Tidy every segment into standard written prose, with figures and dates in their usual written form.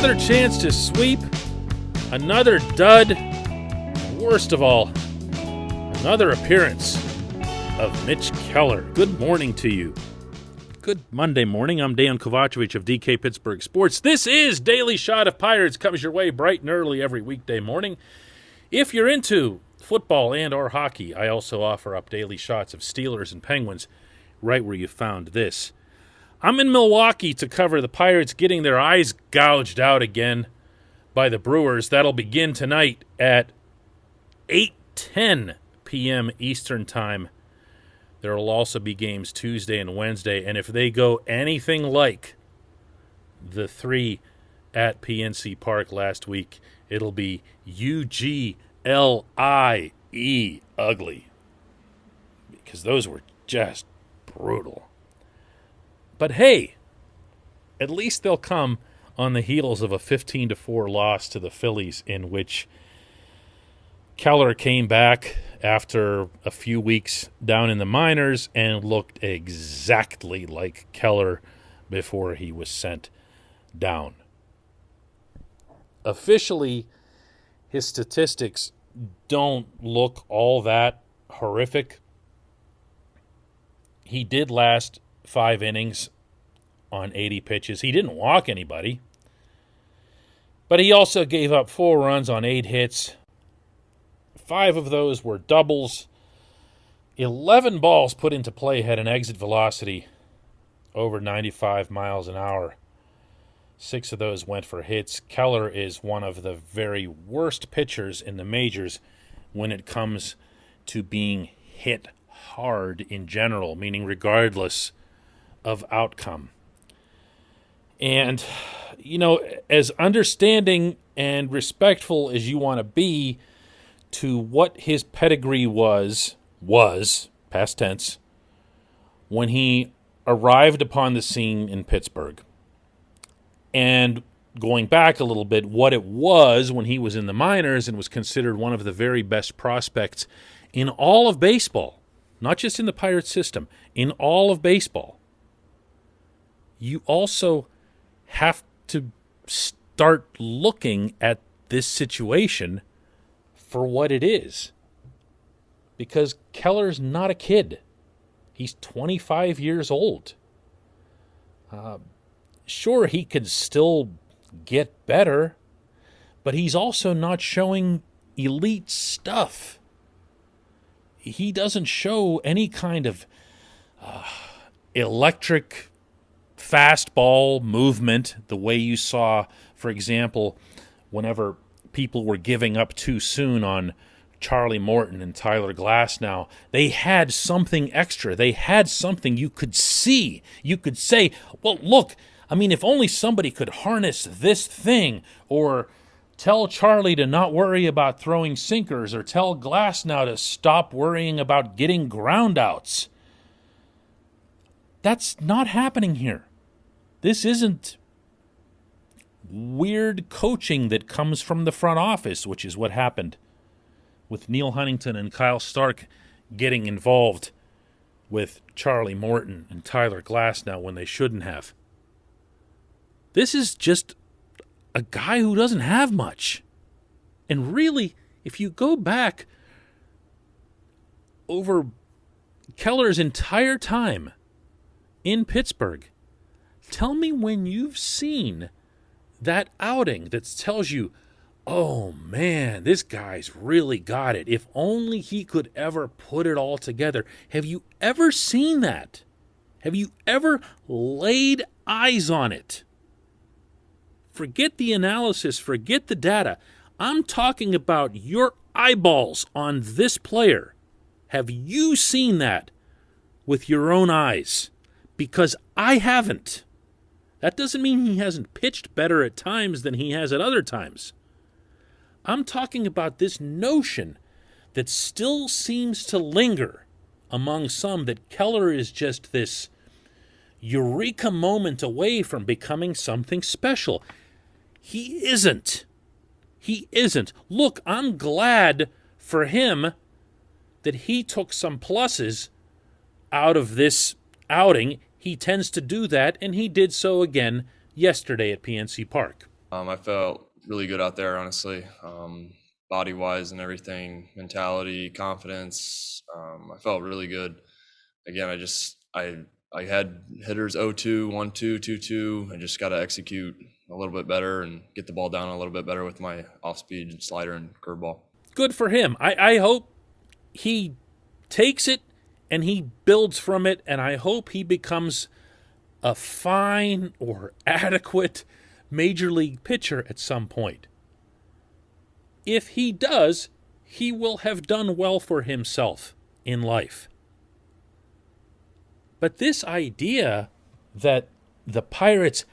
Another chance to sweep. Another dud. Worst of all, another appearance of Mitch Keller. Good morning to you. Good Monday morning. I'm Dejan Kovacevic of DK Pittsburgh Sports. This is Daily Shot of Pirates. Comes your way bright and early every weekday morning. If you're into football and or hockey, I also offer up daily shots of Steelers and Penguins right where you found this. I'm in Milwaukee to cover the Pirates getting their eyes gouged out again by the Brewers. That'll begin tonight at 8:10 p.m. Eastern Time. There will also be games Tuesday and Wednesday, and if they go anything like the three at PNC Park last week, it'll be UGLIE, ugly, because those were just brutal. But hey, at least they'll come on the heels of a 15-4 loss to the Phillies, in which Keller came back after a few weeks down in the minors and looked exactly like Keller before he was sent down. Officially, his statistics don't look all that horrific. He did last 5 innings on 80 pitches. He didn't walk anybody, but he also gave up 4 runs on 8 hits. 5 of those were doubles. 11 balls put into play had an exit velocity over 95 miles an hour. 6 of those went for hits. Keller is one of the very worst pitchers in the majors when it comes to being hit hard in general, meaning regardless of outcome. And, you know, as understanding and respectful as you want to be to what his pedigree was, past tense, when he arrived upon the scene in Pittsburgh, and going back a little bit, what it was when he was in the minors and was considered one of the very best prospects in all of baseball, not just in the Pirates system, in all of baseball. You also have to start looking at this situation for what it is. Because Keller's not a kid. He's 25 years old. Sure, he could still get better, but he's also not showing elite stuff. He doesn't show any kind of electric fastball movement the way you saw, for example, whenever people were giving up too soon on Charlie Morton and Tyler Glasnow. They had something extra. They had something you could see. You could say, well, look, I mean, if only somebody could harness this thing, or tell Charlie to not worry about throwing sinkers, or tell Glasnow to stop worrying about getting groundouts. That's not happening here. This isn't weird coaching that comes from the front office, which is what happened with Neil Huntington and Kyle Stark getting involved with Charlie Morton and Tyler Glasnow when they shouldn't have. This is just a guy who doesn't have much. And really, if you go back over Keller's entire time in Pittsburgh, tell me when you've seen that outing that tells you, oh man, this guy's really got it. If only he could ever put it all together. Have you ever seen that? Have you ever laid eyes on it? Forget the analysis, forget the data. I'm talking about your eyeballs on this player. Have you seen that with your own eyes? Because I haven't. That doesn't mean he hasn't pitched better at times than he has at other times. I'm talking about this notion that still seems to linger among some that Keller is just this eureka moment away from becoming something special. He isn't. He isn't. Look, I'm glad for him that he took some pluses out of this outing. He tends to do that, and he did so again yesterday at PNC Park. I felt really good out there, honestly, body-wise and everything, mentality, confidence. I felt really good. Again, I had hitters 0-2, 1-2, 2-2. I just got to execute a little bit better and get the ball down a little bit better with my off-speed slider and curveball. Good for him. I hope he takes it and he builds from it, and I hope he becomes a fine or adequate major league pitcher at some point. If he does, he will have done well for himself in life. But this idea that the Pirates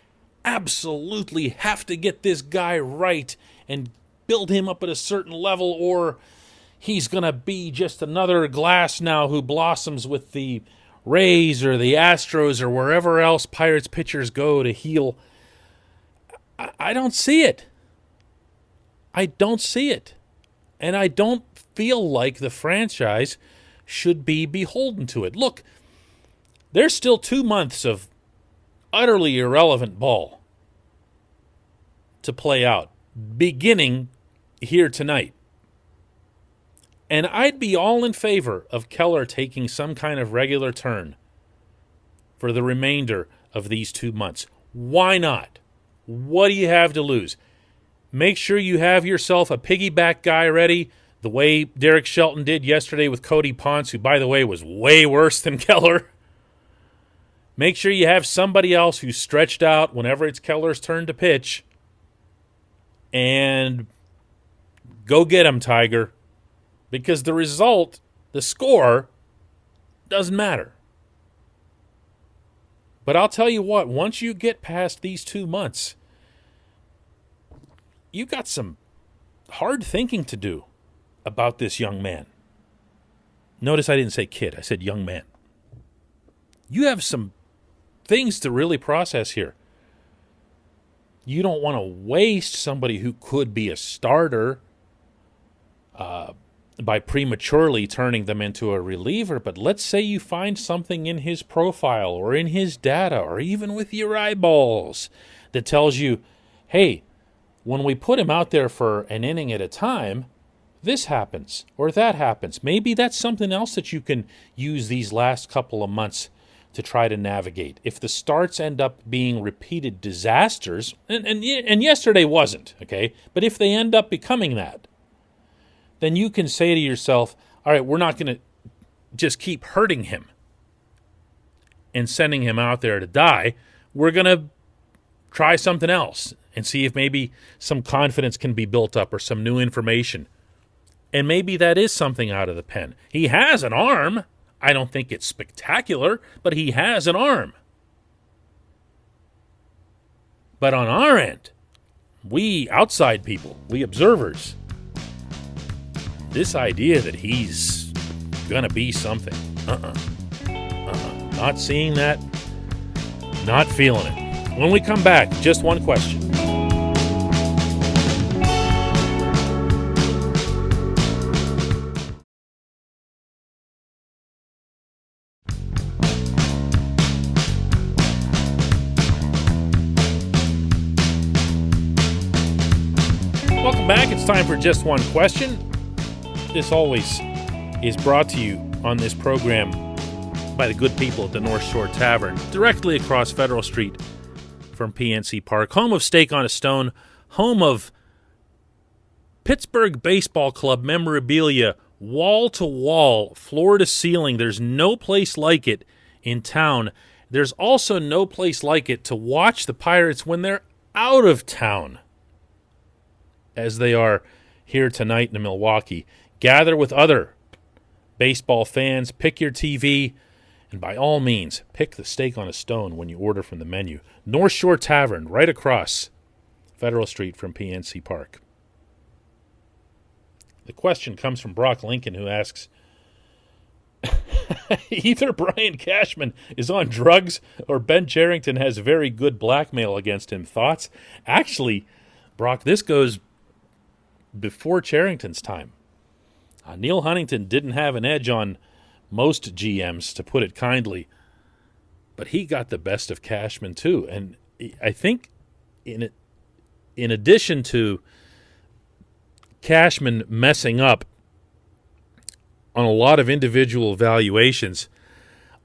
absolutely have to get this guy right and build him up at a certain level, or he's going to be just another Glass now who blossoms with the Rays or the Astros or wherever else Pirates pitchers go to heal. I don't see it. I don't see it. And I don't feel like the franchise should be beholden to it. Look, there's still 2 months of utterly irrelevant ball to play out, beginning here tonight. And I'd be all in favor of Keller taking some kind of regular turn for the remainder of these 2 months. Why not? What do you have to lose? Make sure you have yourself a piggyback guy ready, the way Derek Shelton did yesterday with Cody Ponce, who, by the way, was way worse than Keller. Make sure you have somebody else who's stretched out whenever it's Keller's turn to pitch. And go get him, Tiger. Because the result, the score, doesn't matter. But I'll tell you what, once you get past these 2 months, you got some hard thinking to do about this young man. Notice I didn't say kid, I said young man. You have some things to really process here. You don't want to waste somebody who could be a starter by prematurely turning them into a reliever, but let's say you find something in his profile or in his data or even with your eyeballs that tells you, hey, when we put him out there for an inning at a time, this happens or that happens. Maybe that's something else that you can use these last couple of months to try to navigate. If the starts end up being repeated disasters, and yesterday wasn't, okay, but if they end up becoming that, then you can say to yourself, all right, we're not going to just keep hurting him and sending him out there to die. We're going to try something else and see if maybe some confidence can be built up or some new information. And maybe that is something out of the pen. He has an arm. I don't think it's spectacular, but he has an arm. But on our end, we outside people, we observers, this idea that he's going to be something, not seeing that, not feeling it. When we come back, just one question. Welcome back. It's time for Just One Question. This always is brought to you on this program by the good people at the North Shore Tavern, directly across Federal Street from PNC Park, home of Steak on a Stone, home of Pittsburgh Baseball Club memorabilia, wall-to-wall, floor-to-ceiling. There's no place like it in town. There's also no place like it to watch the Pirates when they're out of town, as they are here tonight in Milwaukee. Gather with other baseball fans, pick your TV, and by all means, pick the Steak on a Stone when you order from the menu. North Shore Tavern, right across Federal Street from PNC Park. The question comes from Brock Lincoln, who asks, either Brian Cashman is on drugs or Ben Cherington has very good blackmail against him. Thoughts? Actually, Brock, this goes before Cherington's time. Neil Huntington didn't have an edge on most GMs, to put it kindly, but he got the best of Cashman too. And I think in in addition to Cashman messing up on a lot of individual valuations,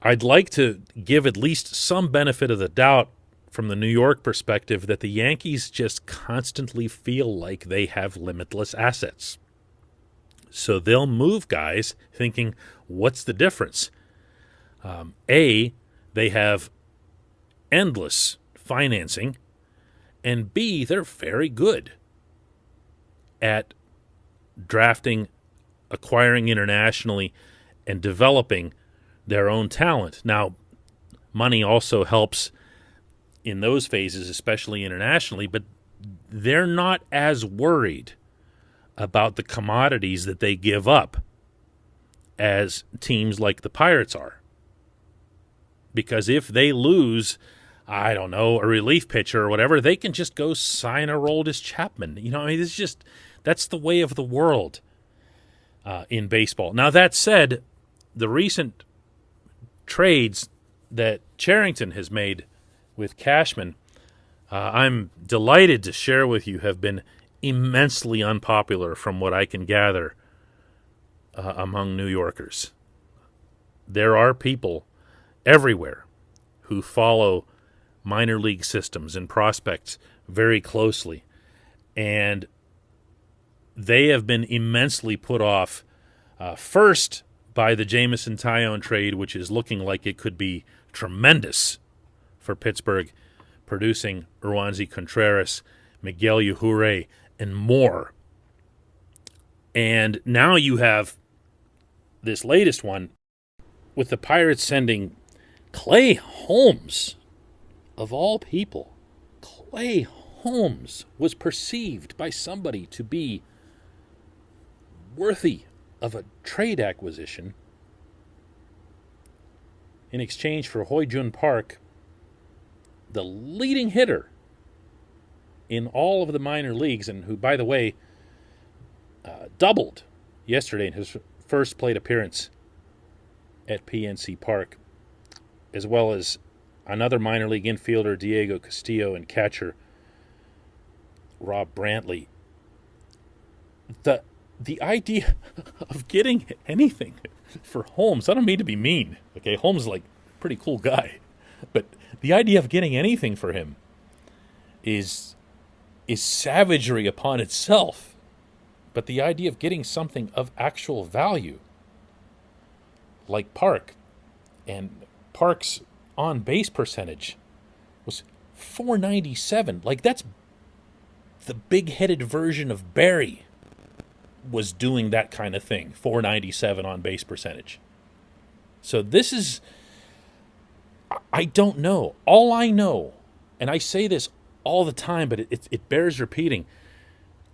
I'd like to give at least some benefit of the doubt from the New York perspective that the Yankees just constantly feel like they have limitless assets. So they'll move guys thinking, what's the difference? A, they have endless financing, and B, they're very good at drafting, acquiring internationally, and developing their own talent. Now, money also helps in those phases, especially internationally, but they're not as worried about the commodities that they give up as teams like the Pirates are. Because if they lose, I don't know, a relief pitcher or whatever, they can just go sign Aroldis Chapman. You know, I mean, it's just, that's the way of the world in baseball. Now, that said, the recent trades that Cherington has made with Cashman, I'm delighted to share with you, have been immensely unpopular from what I can gather among New Yorkers. There are people everywhere who follow minor league systems and prospects very closely, and they have been immensely put off, first by the Jameson Taillon trade, which is looking like it could be tremendous for Pittsburgh, producing Roansy Contreras, Miguel Yajure, and more. And now you have this latest one with the Pirates sending Clay Holmes, of all people. Clay Holmes was perceived by somebody to be worthy of a trade acquisition in exchange for Hoy-Jun Park, the leading hitter in all of the minor leagues, and who, by the way, doubled yesterday in his first plate appearance at PNC Park, as well as another minor league infielder, Diego Castillo, and catcher Rob Brantley. The idea of getting anything for Holmes, I don't mean to be mean, okay? Holmes is like a pretty cool guy, but the idea of getting anything for him is savagery upon itself. But the idea of getting something of actual value, like Park, and Park's on-base percentage was .497. Like, that's the big-headed version of Barry was doing that kind of thing, .497 on-base percentage. So this is, I don't know. All I know, and I say this all the time, but it bears repeating,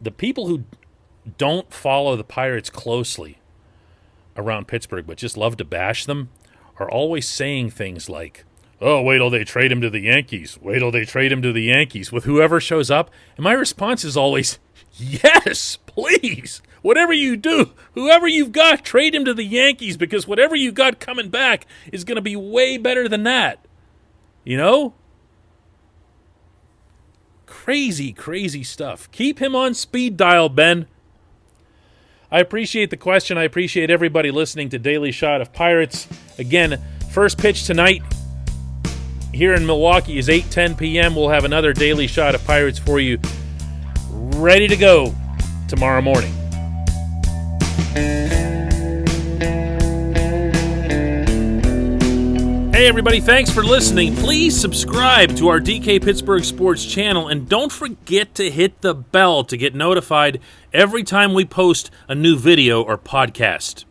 the people who don't follow the Pirates closely around Pittsburgh but just love to bash them are always saying things like, oh, wait till they trade him to the Yankees. Wait till they trade him to the Yankees with whoever shows up. And my response is always, yes, please. Whatever you do, whoever you've got, trade him to the Yankees, because whatever you got coming back is going to be way better than that. You know? Crazy, crazy stuff. Keep him on speed dial, Ben. I appreciate the question. I appreciate everybody listening to Daily Shot of Pirates. Again, first pitch tonight here in Milwaukee is 8:10 p.m. We'll have another Daily Shot of Pirates for you ready to go tomorrow morning. Hey everybody, thanks for listening. Please subscribe to our DK Pittsburgh Sports channel, and don't forget to hit the bell to get notified every time we post a new video or podcast.